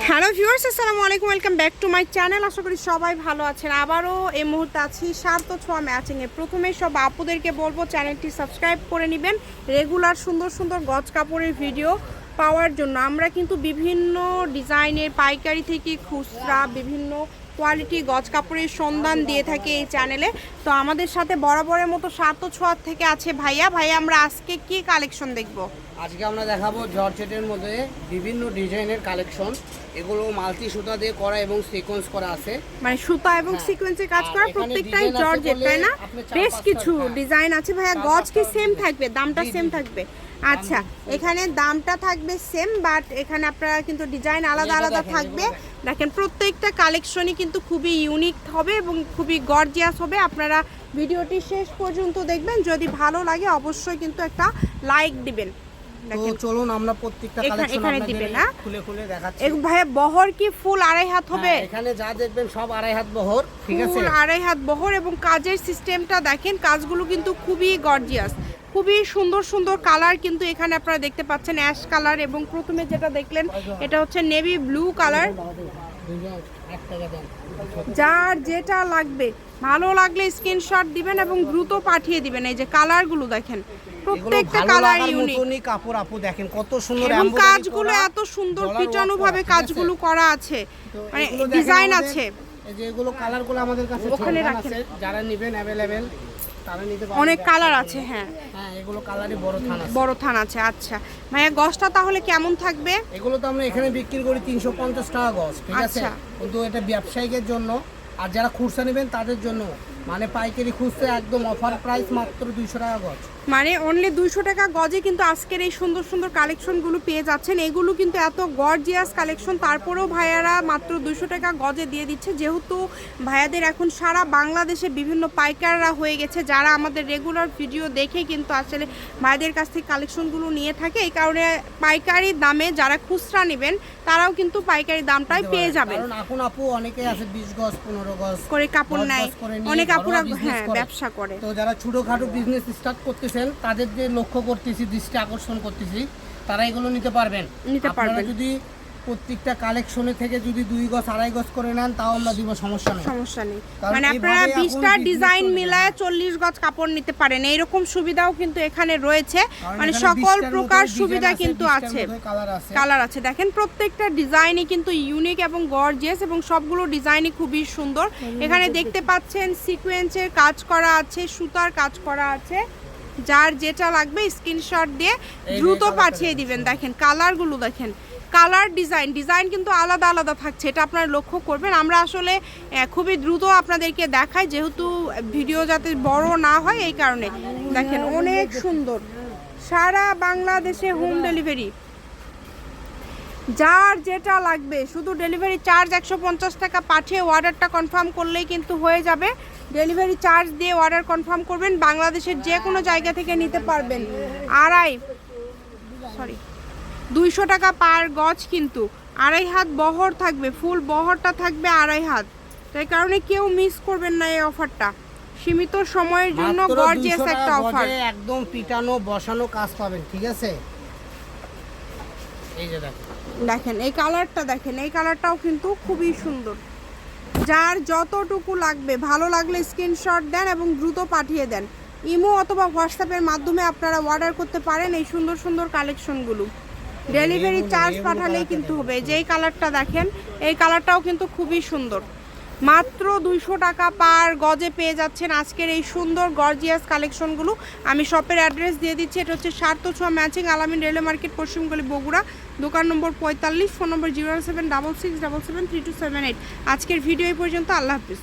Hello viewers, আসসালামু আলাইকুম, welcome back to my channel. আশা করি সবাই ভালো আছেন। আবারও এই মুহূর্তে আছি সার্থ ছোঁয়া ম্যাচিংয়ে। প্রথমে সব আপুদেরকে বলবো চ্যানেলটি সাবস্ক্রাইব করে নেবেন রেগুলার সুন্দর সুন্দর গজ কাপড়ের ভিডিও পাওয়ার জন্য। আমরা কিন্তু বিভিন্ন ডিজাইনের পাইকারি থেকে খুচরা বিভিন্ন কোয়ালিটি গজ কাপড়ের সন্ধান দিয়ে থাকি এই চ্যানেলে। তো আমাদের সাথে বরাবরের মতো সার্থ ছোঁয়া থেকে আছে ভাইয়া। আমরা আজকে কি কালেকশন দেখব? আজকে আমরা দেখাবো জর্জেটের মধ্যে বিভিন্ন ডিজাইনের কালেকশন। এগুলো মাল্টি সুতা দিয়ে করা এবং সিকোয়েন্স করা আছে, মানে সুতা এবং সিকোয়েন্সে কাজ করা, প্রত্যেকটাই জর্জেট, তাই না? বেশ কিছু ডিজাইন আছে ভাইয়া। গজ কি সেম থাকবে? দামটা সেম থাকবে? আচ্ছা, এখানে দামটা থাকবে সেম, বাট এখানে আপনারা কিন্তু ডিজাইন আলাদা আলাদা থাকবে। দেখেন প্রত্যেকটা কালেকশনই কিন্তু খুবই ইউনিক হবে এবং খুবই গর্জিয়াস হবে। আপনারা ভিডিওটি শেষ পর্যন্ত দেখবেন। যদি ভালো লাগে অবশ্যই কিন্তু একটা লাইক দিবেন। তো চলুন আমরা প্রত্যেকটা কালেকশন আপনাদের খুলে খুলে দেখাচ্ছি। ভাইয়া বহর কি ফুল আড়াই হাত হবে? এখানে যা দেখবেন সব আড়াই হাত বহর, ঠিক আছে? ফুল আড়াই হাত বহর এবং কাজের সিস্টেমটা দেখেন, কাজগুলো কিন্তু খুবই গর্জিয়াস, খুবই সুন্দর সুন্দর কালার কিন্তু এখানে আপনারা দেখতে পাচ্ছেন। অ্যাশ কালার এবং প্রথমে যেটা দেখলেন এটা হচ্ছে নেভি ব্লু কালার। যার যেটা লাগবে, ভালো লাগলে স্ক্রিনশট দিবেন এবং দ্রুত পাঠিয়ে দিবেন। এই যে কালারগুলো দেখেন, প্রত্যেকটা কালার ইউনিক। কাপড় আপু দেখেন কত সুন্দর, এবং কাজগুলো এত সুন্দর পিটানো ভাবে কাজগুলো করা আছে, মানে ডিজাইন আছে। এই যে এগুলো কালারগুলো আমাদের কাছে ওখানে রাখেন, যারা নেবেন अवेलेबल তারা নিতে পারবেন। অনেক কালার আছে। হ্যাঁ, এগুলো কালারই বড় থান আছে। আচ্ছা ভাইয়া, গজটা তাহলে কেমন থাকবে? এগুলো তো আমরা এখানে বিক্রি করি 350 টাকা গজ, ঠিক আছে? কিন্তু এটা ব্যবসায়িকের জন্য, আর যারা খুচরা নেবেন তাদের জন্য, মানে পাইকারি খুচরা একদম অফার প্রাইস মাত্র 200 টাকা গজ, মানে অনলি 200 টাকা গজে কিন্তু আজকের এই সুন্দর সুন্দর কালেকশনগুলো পেয়ে যাচ্ছেন। এগুলো কিন্তু এত গর্জিয়াস কালেকশন, তারপরেও ভাইয়ারা মাত্র 200 টাকা গজে দিয়ে দিচ্ছে। যেহেতু ভাইয়াদের এখন সারা বাংলাদেশে বিভিন্ন পাইকাররা হয়ে গেছে, যারা আমাদের রেগুলার ভিডিও দেখে কিন্তু আসলে ভাইয়াদের কাছ থেকে কালেকশনগুলো নিয়ে থাকে। এই কারণে পাইকারি দামে যারা খুচরা নেবেন তারাও কিন্তু পাইকারি দামটাই পেয়ে যাবেন। কারণ এখন আপু অনেকে আছে 20 গজ 15 গজ করে কাপড় নেয়, অনেক আপুরা ব্যবসা করে। তো যারা ছোটখাটো বিজনেস স্টার্ট করতেছেন তাদের যে লক্ষ্য করতেছি, দৃষ্টি আকর্ষণ করতেছি, তারা এগুলো নিতে পারবেন। আপনারা যদি প্রত্যেকটা কালেকশনে থেকে যদি 2 গজ 2.5 গজ করে নেন তাও আমরা দিব, সমস্যা নেই। মানে আপনারা 20টা ডিজাইন মিলায় 40 গজ কাপড় নিতে পারেন, এইরকম সুবিধাও কিন্তু এখানে রয়েছে। মানে সকল প্রকার সুবিধা কিন্তু আছে, কালার আছে। দেখেন প্রত্যেকটা ডিজাইনই কিন্তু ইউনিক এবং গর্জিয়াস এবং সবগুলো ডিজাইনই খুবই সুন্দর। এখানে দেখতে পাচ্ছেন সিকোয়েন্সের কাজ করা আছে, সুতার কাজ করা আছে। যার যেটা লাগবে স্ক্রিনশট দিয়ে দ্রুত পাঠিয়ে দিবেন। দেখেন কালারগুলো দেখেন, কালার ডিজাইন কিন্তু আলাদা আলাদা থাকছে, এটা আপনারা লক্ষ্য করবেন। আমরা আসলে খুবই দ্রুত আপনাদেরকে দেখাই, যেহেতু ভিডিও যাতে বড় না হয় এই কারণে। দেখেন অনেক সুন্দর, সারা বাংলাদেশে হোম ডেলিভারি। যার যেটা লাগবে শুধু ডেলিভারি চার্জ 150 টাকা পাঠিয়ে অর্ডারটা কনফার্ম করলেই কিন্তু হয়ে যাবে। ডেলিভারি চার্জ দিয়ে অর্ডার কনফার্ম করবেন, বাংলাদেশের যে কোনো জায়গা থেকে নিতে পারবেন। 200 টাকা পার গজ, কিন্তু 2.5 হাত বহর থাকবে, ফুল বহরটা থাকবে 2.5 হাত। তাই কারণে কেউ মিস করবেন না এই অফারটা, সীমিত সময়ের জন্য গর্জিয়াস একটা অফার। একদম পিটানো বসানো কাজ পাবেন, ঠিক আছে? এই যে দেখেন এই কালারটা, দেখেন এই কালারটাও কিন্তু খুবই সুন্দর। যার যতটুকু লাগবে, ভালো লাগলে স্ক্রিনশট দেন এবং দ্রুত পাঠিয়ে দেন। ইমো অথবা হোয়াটসঅ্যাপের মাধ্যমে আপনারা অর্ডার করতে পারেন এই সুন্দর সুন্দর কালেকশনগুলো। ডেলিভারি চার্জ পাঠালেই কিন্তু হবে। যেই কালারটা দেখেন, এই কালারটাও কিন্তু খুবই সুন্দর। মাত্র 200 টাকা পার গজে পেয়ে যাচ্ছেন আজকের এই সুন্দর গর্জিয়াস কালেকশনগুলো। আমি শপের অ্যাড্রেস দিয়ে দিচ্ছি, এটা হচ্ছে সার্থ ছোঁয়া ম্যাচিং, আলামিন রেলওয়ে মার্কেট, পশ্চিমগলি, বগুড়া। দোকান নম্বর 45, ফোন নম্বর 07677773278। আজকের ভিডিও এই পর্যন্ত। আল্লাহ হাফিজ।